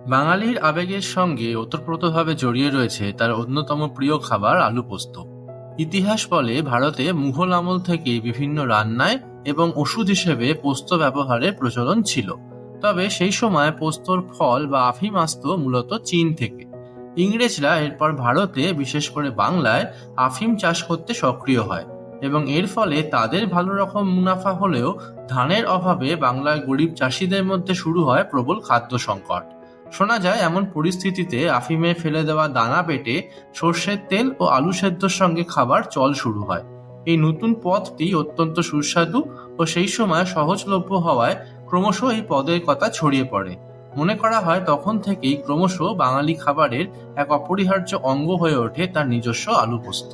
বাঙালির আবেগের সঙ্গে ওতপ্রোতভাবে জড়িয়ে রয়েছে তার অন্যতম প্রিয় খাবার আলু পোস্ত। ইতিহাস বলে ভারতে মুঘল আমল থেকে বিভিন্ন রান্নায় এবং ওষুধ হিসেবে পোস্ত ব্যবহারের প্রচলন ছিল। তবে সেই সময় পোস্তর ফল বা আফিম আসতো মূলত চীন থেকে। ইংরেজরা এরপর ভারতে, বিশেষ করে বাংলায় আফিম চাষ করতে সক্রিয় হয় এবং এর ফলে তাদের ভালো রকম মুনাফা হলেও ধানের অভাবে বাংলার গরিব চাষিদের মধ্যে শুরু হয় প্রবল খাদ্য সংকট। শোনা যায় এমন পরিস্থিতিতে আফিমে ফেলে দেওয়া দানা পেটে সর্ষের তেল ও আলু সেদ্ধর সঙ্গে খাবার চল শুরু হয়। এই নতুন পদটি অত্যন্ত সুস্বাদু ও সেই সময় সহজলভ্য হওয়ায় ক্রমশ এই পদের কথা ছড়িয়ে পড়ে। মনে করা হয় তখন থেকেই ক্রমশ বাঙালি খাবারের এক অপরিহার্য অঙ্গ হয়ে ওঠে তার নিজস্ব আলু পোস্ত।